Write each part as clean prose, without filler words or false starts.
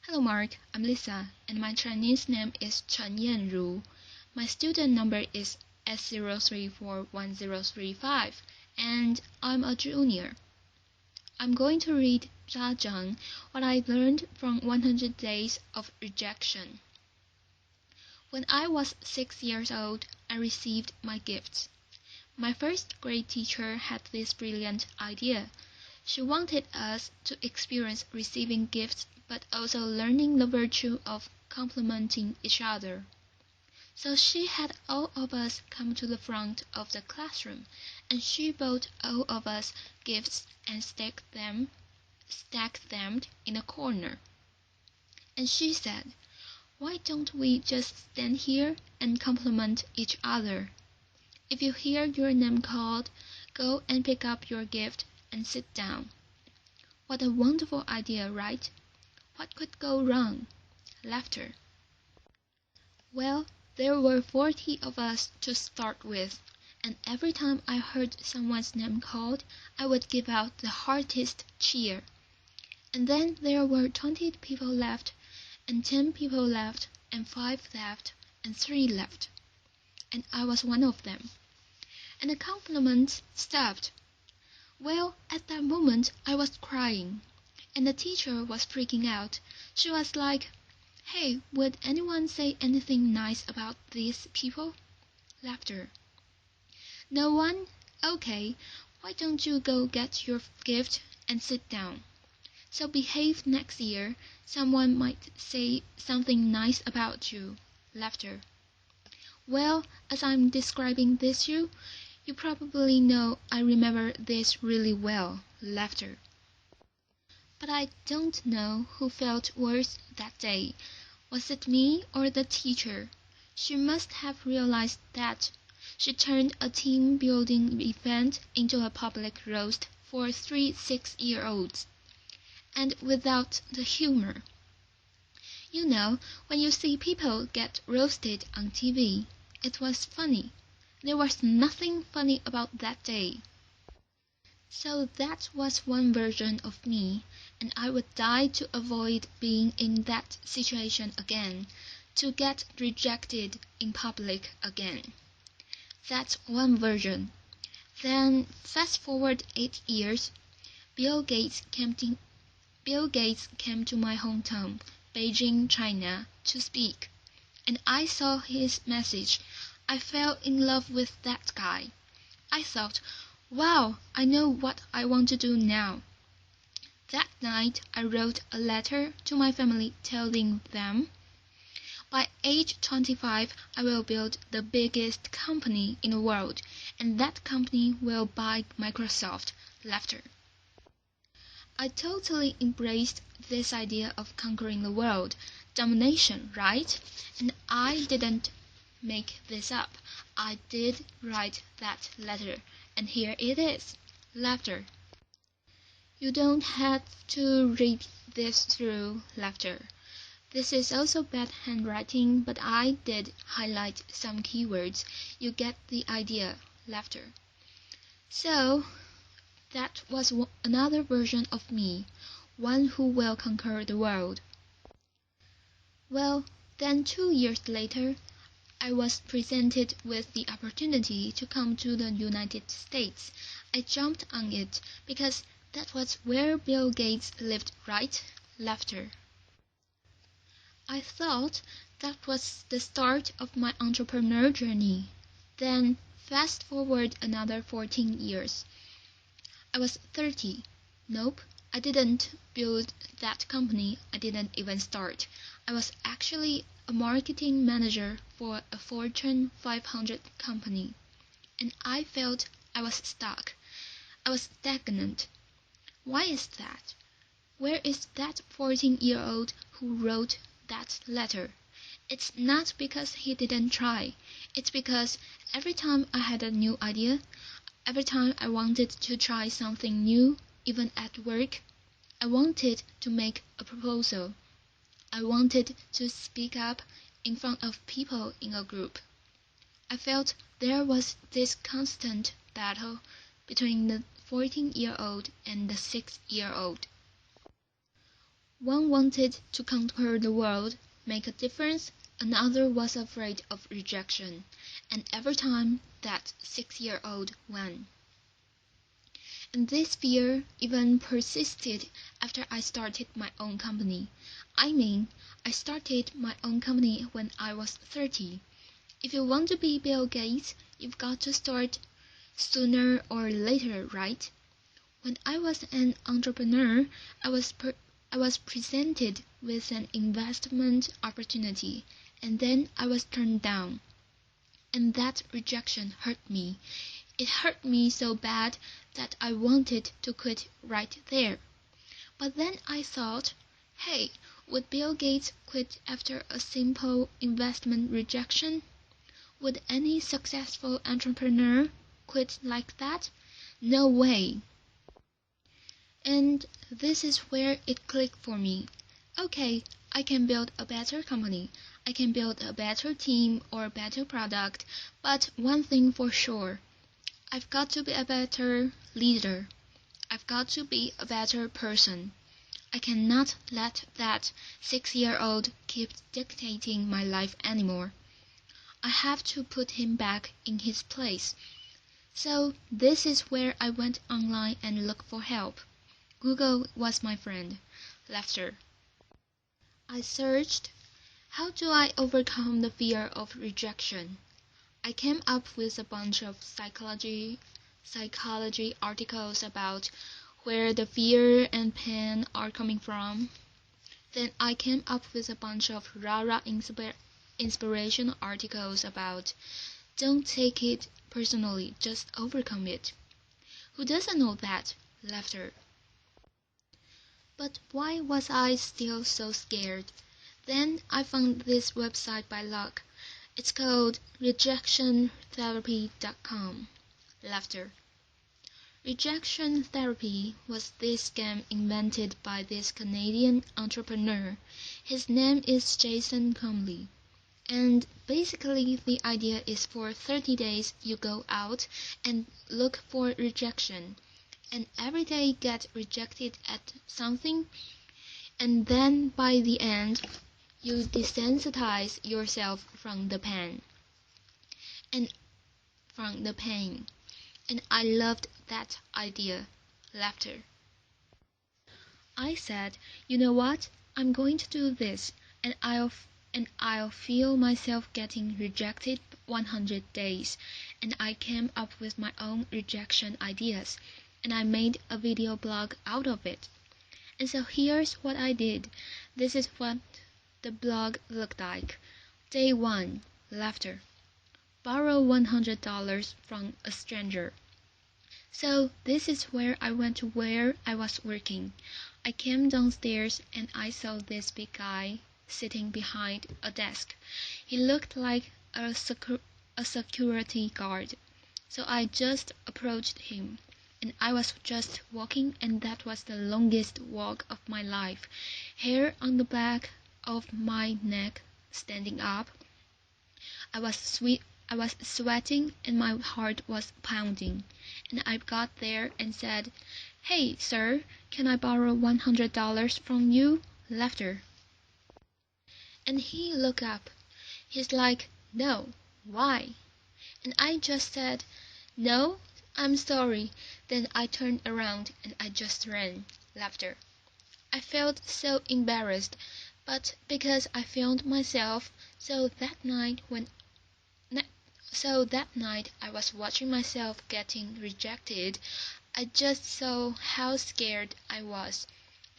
Hello Mark, I'm Lisa, and my Chinese name is Chen Yanru. My student number is S03411035, and I'm a junior. I'm going to read Jiang, what I learned from 100 Days of Rejection. When I was 6 years old, I received my gifts. My first grade teacher had this brilliant idea. She wanted us to experience receiving gifts but also learning the virtue of complimenting each other. So she had all of us come to the front of the classroom, and she bought all of us gifts and stacked them in a corner. And she said, "Why don't we just stand here and compliment each other? If you hear your name called, go and pick up your gift and sit down." What a wonderful idea, right? What could go wrong? Laughter. Well, there were 40 of us to start with, and every time I heard someone's name called, I would give out the heartiest cheer. And then there were 20 people left, and 10 people left, and 5 left, and 3 left. And I was one of them. And the compliments stopped. Well, at that moment I was crying. And the teacher was freaking out. She was like, "Hey, would anyone say anything nice about these people?" Laughter. No one? Okay, why don't you go get your gift and sit down? So behave next year. Someone might say something nice about you. Laughter. Well, as I'm describing this you probably know I remember this really well. Laughter. But I don't know who felt worse that day. Was it me or the teacher? She must have realized that. She turned a team-building event into a public roast for 3 6-year-olds. And without the humor. You know, when you see people get roasted on TV, it was funny. There was nothing funny about that day. So that was one version of me, and I would die to avoid being in that situation again, to get rejected in public again. That's one version. Then fast forward 8 years, Bill Gates came to my hometown, Beijing, China, to speak, and I saw his message. I fell in love with that guy. I thought, wow, I know what I want to do now. That night I wrote a letter to my family telling them, by age 25 I will build the biggest company in the world, and that company will buy Microsoft. Laughter. I totally embraced this idea of conquering the world, domination, right? And I didn't make this up. I did write that letter, and here it is. Laughter. You don't have to read this through. Laughter. This is also bad handwriting, but I did highlight some keywords. You get the idea. Laughter. So, that was another version of me, one who will conquer the world. Well, then 2 years later, I was presented with the opportunity to come to the United States. I jumped on it because that was where Bill Gates lived, right? Laughter. I thought that was the start of my entrepreneur journey. Then fast forward another 14 years. I was 30. Nope, I didn't build that company. I didn't even start. I was actually a marketing manager for a Fortune 500 company. And I felt I was stuck. I was stagnant. Why is that? Where is that 14-year-old who wrote that letter? It's not because he didn't try. It's because every time I had a new idea, every time I wanted to try something new, even at work, I wanted to make a proposal. I wanted to speak up in front of people in a group. I felt there was this constant battle between the 14-year-old and the 6-year-old. One wanted to conquer the world, make a difference, another was afraid of rejection, and every time that 6-year-old won. And this fear even persisted after I started my own company. I started my own company when I was 30. If you want to be Bill Gates, you've got to start sooner or later, right? When I was an entrepreneur, I was presented with an investment opportunity, and then I was turned down. And that rejection hurt me. It hurt me so bad that I wanted to quit right there. But then I thought, hey, would Bill Gates quit after a simple investment rejection? Would any successful entrepreneur quit like that? No way. And this is where it clicked for me. Okay, I can build a better company. I can build a better team or a better product, but one thing for sure, I've got to be a better leader. I've got to be a better person. I cannot let that 6-year-old keep dictating my life anymore. I have to put him back in his place. So this is where I went online and looked for help. Google was my friend. Laughter. I searched, how do I overcome the fear of rejection? I came up with a bunch of psychology articles about where the fear and pain are coming from. Then I came up with a bunch of rah-rah inspirational articles about don't take it personally, just overcome it. Who doesn't know that? Laughter. But why was I still so scared? Then I found this website by luck. It's called rejectiontherapy.com. Laughter. Rejection therapy was this scam invented by this Canadian entrepreneur. His name is Jason Comley. And basically the idea is for 30 days you go out and look for rejection. And every day get rejected at something, and then by the end you desensitize yourself from the pain. And I loved that idea. Laughter. I said, you know what? I'm going to do this, and I'll feel myself getting rejected 100 days. And I came up with my own rejection ideas, and I made a video blog out of it. And so here's what I did. This is what the blog looked like. Day 1. Laughter. Borrow $100 from a stranger. So this is where I went to where I was working. I came downstairs and I saw this big guy sitting behind a desk. He looked like a security guard. So I just approached him. And I was just walking, and that was the longest walk of my life. Hair on the back of my neck standing up. I was sweating and my heart was pounding. And I got there and said, "Hey, sir, can I borrow $100 from you?" Laughter. And he looked up. He's like, "No, why?" And I just said, "No, I'm sorry." Then I turned around and I just ran. Laughter. I felt so embarrassed, but because I filmed myself, so that night I was watching myself getting rejected, I just saw how scared I was.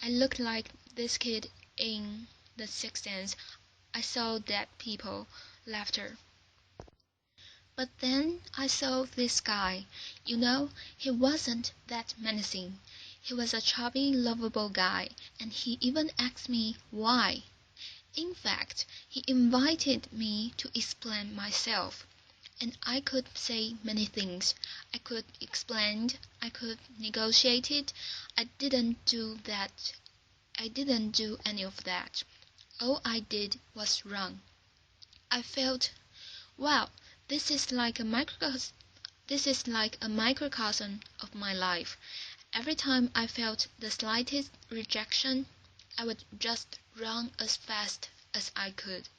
I looked like this kid in The Sixth Sense. I saw dead people. Laughter. But then I saw this guy. You know, he wasn't that menacing. He was a chubby, lovable guy, and he even asked me why. In fact, he invited me to explain myself. And I could say many things. I could explain, I could negotiate it. I didn't do that. I didn't do any of that. All I did was run. I felt, wow, this is like a microcosm of my life. Every time I felt the slightest rejection, I would just run as fast as I could.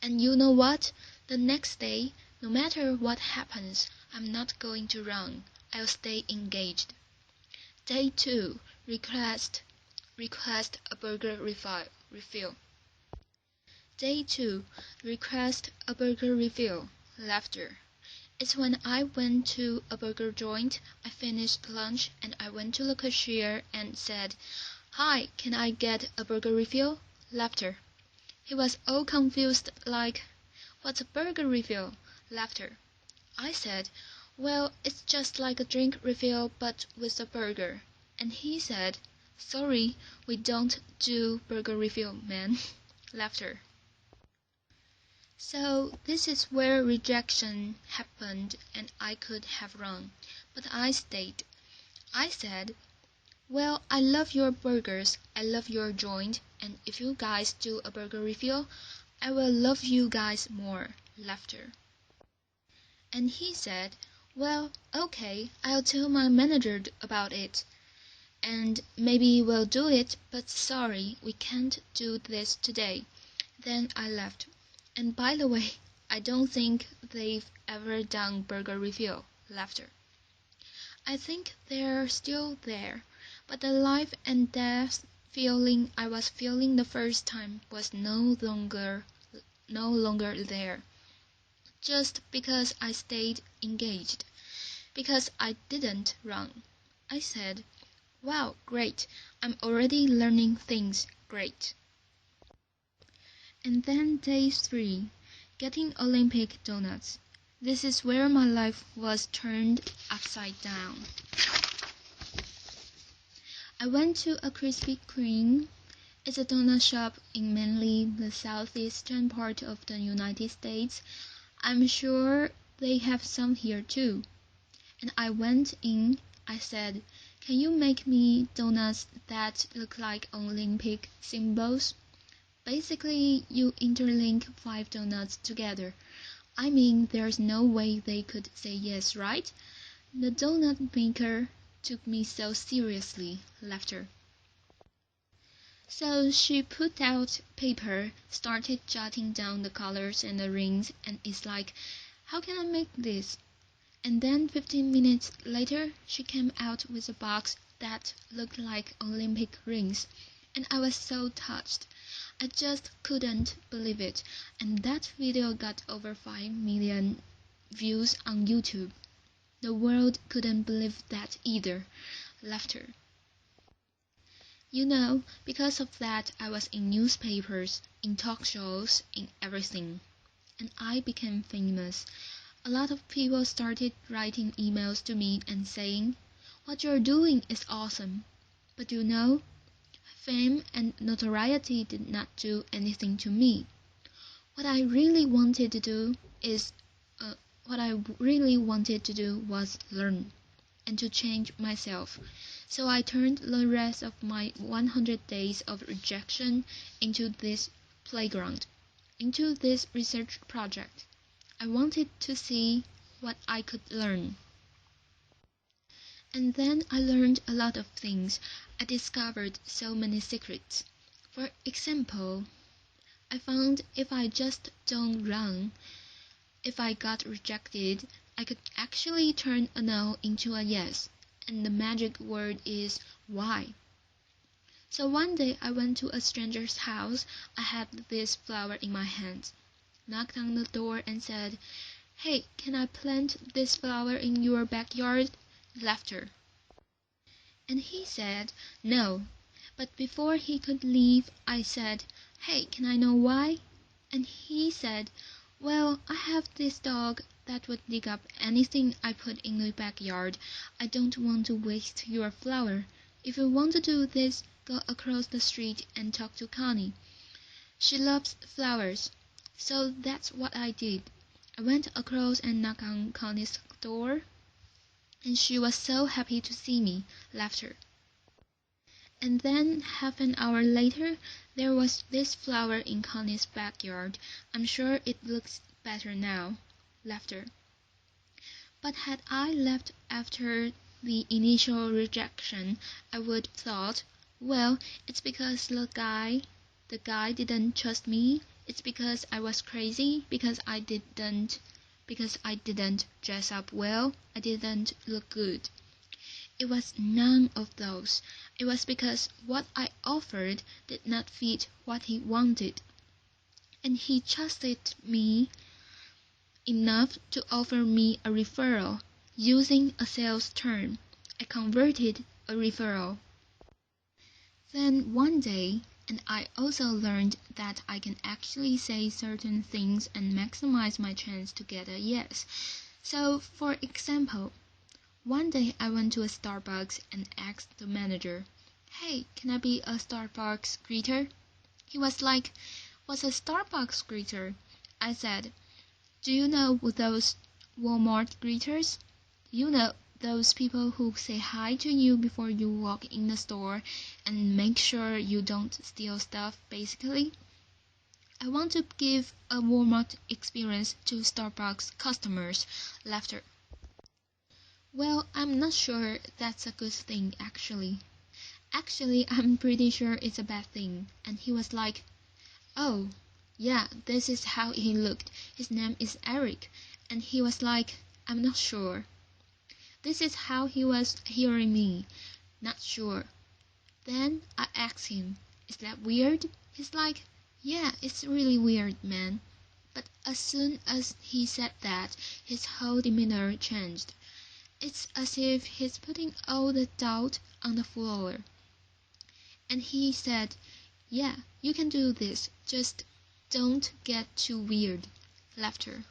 And you know what? The next day, no matter what happens, I'm not going to run. I'll stay engaged. Day 2. Request a burger refill. Day 2. Request a burger refill. Laughter. It's when I went to a burger joint, I finished lunch, and I went to the cashier and said, "Hi, can I get a burger refill?" Laughter. He was all confused like, "What's a burger refill?" Laughter. I said, "Well, it's just like a drink refill but with a burger." And he said, "Sorry, we don't do burger refill, man." Laughter. So this is where rejection happened and I could have run. But I stayed. I said, "Well, I love your burgers, I love your joint, and if you guys do a burger refill, I will love you guys more." Laughter. And he said, "Well, okay, I'll tell my manager about it. And maybe we'll do it, but sorry, we can't do this today." Then I left. And by the way, I don't think they've ever done burger refill. Laughter. I think they're still there, but the life and death feeling I was feeling the first time was no longer there. Just because I stayed engaged. Because I didn't run. I said, "Wow, great. I'm already learning things. Great." And then day 3, getting Olympic donuts. This is where my life was turned upside down. I went to a Krispy Kreme. It's a donut shop in mainly the southeastern part of the United States. I'm sure they have some here too. And I went in. I said, "Can you make me donuts that look like Olympic symbols?" Basically, you interlink 5 donuts together. I mean, there's no way they could say yes, right? The donut maker took me so seriously. Laughter. So she put out paper, started jotting down the colors and the rings, and it's like, "How can I make this?" And then 15 minutes later, she came out with a box that looked like Olympic rings, and I was so touched. I just couldn't believe it, and that video got over 5 million views on YouTube. The world couldn't believe that either. Laughter. You know, because of that I was in newspapers, in talk shows, in everything. And I became famous. A lot of people started writing emails to me and saying, "What you're doing is awesome." But you know, fame and notoriety did not do anything to me. What I really wanted to do was learn and to change myself. So I turned the rest of my 100 days of rejection into this playground, into this research project. I wanted to see what I could learn. And then I learned a lot of things. I discovered so many secrets. For example, I found if I just don't run, if I got rejected, I could actually turn a no into a yes. And the magic word is why. So one day I went to a stranger's house. I had this flower in my hands, knocked on the door and said, "Hey, can I plant this flower in your backyard?" Laughter. And he said, "No." But before he could leave, I said, "Hey, can I know why?" And he said, "Well, I have this dog that would dig up anything I put in the backyard. I don't want to waste your flower. If you want to do this, go across the street and talk to Connie. She loves flowers." So that's what I did. I went across and knocked on Connie's door, and she was so happy to see me. Laughter. And then half an hour later, there was this flower in Connie's backyard. I'm sure it looks better now. Laughter. But had I left after the initial rejection, I would thought, Well, it's because the guy didn't trust me. It's because I was crazy, because I didn't dress up well, I didn't look good. It was none of those. It was because what I offered did not fit what he wanted. And he trusted me enough to offer me a referral. Using a sales term, I converted a referral. Then one day, and I also learned that I can actually say certain things and maximize my chance to get a yes. So, for example, one day I went to a Starbucks and asked the manager, "Hey, can I be a Starbucks greeter?" He was like, "What's a Starbucks greeter?" I said, "Do you know those Walmart greeters? You know, those people who say hi to you before you walk in the store and make sure you don't steal stuff, basically. I want to give a Walmart experience to Starbucks customers." Laughter. Well, I'm not sure that's a good thing, actually. Actually, I'm pretty sure it's a bad thing. And he was like, "Oh, yeah, this is how he looked. His name is Eric." And he was like, "I'm not sure." This is how he was hearing me. "Not sure." Then I asked him, "Is that weird?" He's like, "Yeah, it's really weird, man." But as soon as he said that, his whole demeanor changed. It's as if he's putting all the doubt on the floor. And he said, "Yeah, you can do this. Just don't get too weird." Laughter.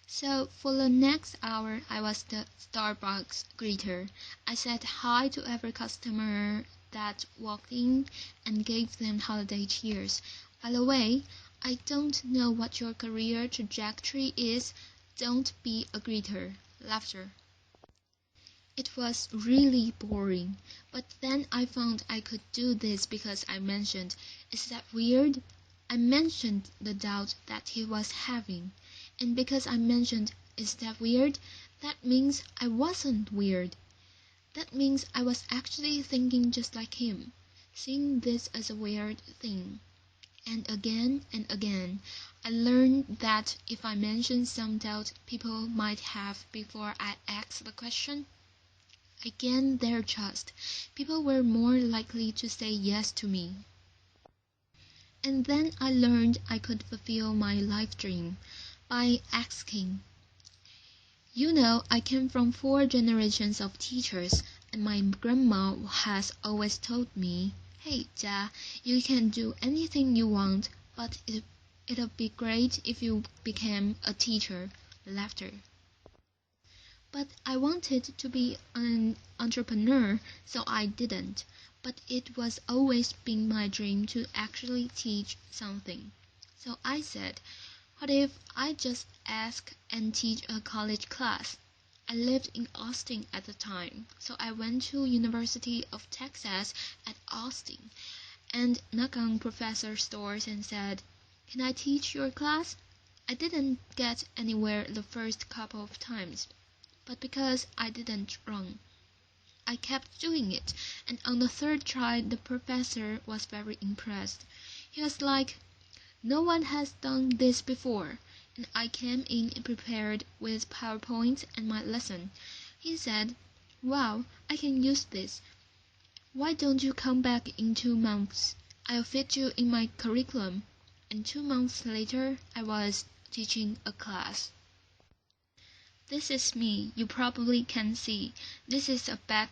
So for the next hour I was the Starbucks greeter. I said hi to every customer that walked in and gave them holiday cheers. By the way, I don't know what your career trajectory is. Don't be a greeter. Laughter. It was really boring, but then I found I could do this because I mentioned, "Is that weird?" I mentioned the doubt that he was having. And because I mentioned, "Is that weird?" that means I wasn't weird. That means I was actually thinking just like him, seeing this as a weird thing. And again, I learned that if I mentioned some doubt people might have before I asked the question, I gained their trust. People were more likely to say yes to me. And then I learned I could fulfill my life dream by asking. You know, I came from 4 generations of teachers, and my grandma has always told me, "Hey, Jia, you can do anything you want, but it'll be great if you became a teacher." Laughter. But I wanted to be an entrepreneur, so I didn't. But it was always been my dream to actually teach something. So I said, what if I just ask and teach a college class? I lived in Austin at the time, so I went to University of Texas at Austin and knocked on professors' doors and said, "Can I teach your class?" I didn't get anywhere the first couple of times, but because I didn't run, I kept doing it, and on the third try the professor was very impressed. He was like, "No one has done this before," and I came in prepared with PowerPoint and my lesson. He said, "Wow, I can use this. Why don't you come back in 2 months? I'll fit you in my curriculum." And 2 months later, I was teaching a class. This is me, you probably can see. This is a bad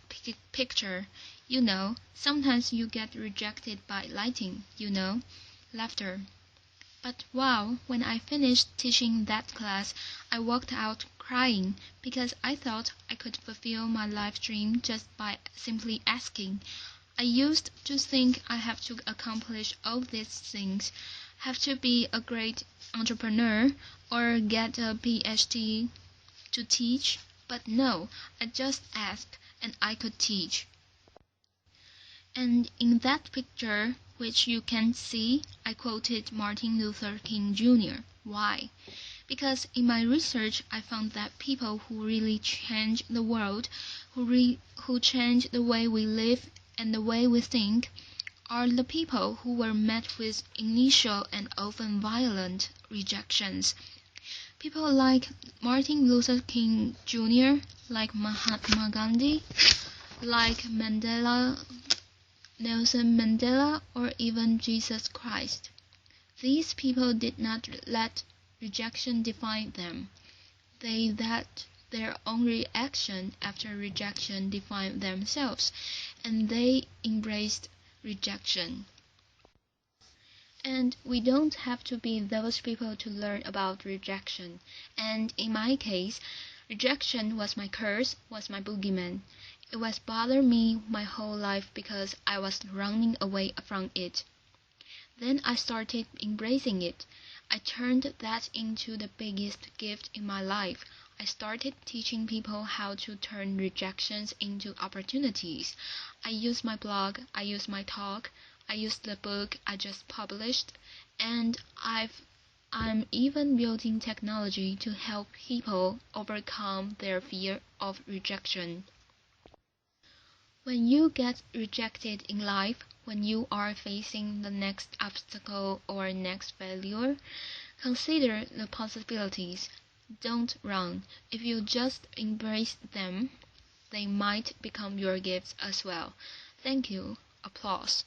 picture. You know, sometimes you get rejected by lighting, you know. Laughter. But wow, when I finished teaching that class, I walked out crying because I thought I could fulfill my life dream just by simply asking. I used to think I have to accomplish all these things, have to be a great entrepreneur or get a PhD to teach, but no, I just asked and I could teach. And in that picture, which you can see, I quoted Martin Luther King Jr. Why? Because in my research I found that people who really change the world, who change the way we live and the way we think are the people who were met with initial and often violent rejections. People like Martin Luther King Jr., like Mahatma Gandhi, like Nelson Mandela, or even Jesus Christ. These people did not let rejection define them. They let their own reaction after rejection define themselves, and they embraced rejection. And we don't have to be those people to learn about rejection. And in my case, rejection was my curse, was my boogeyman. It was bothering me my whole life because I was running away from it. Then I started embracing it. I turned that into the biggest gift in my life. I started teaching people how to turn rejections into opportunities. I used my blog, I used my talk, I used the book I just published, and I'm even building technology to help people overcome their fear of rejection. When you get rejected in life, when you are facing the next obstacle or next failure, consider the possibilities. Don't run. If you just embrace them, they might become your gifts as well. Thank you. Applause.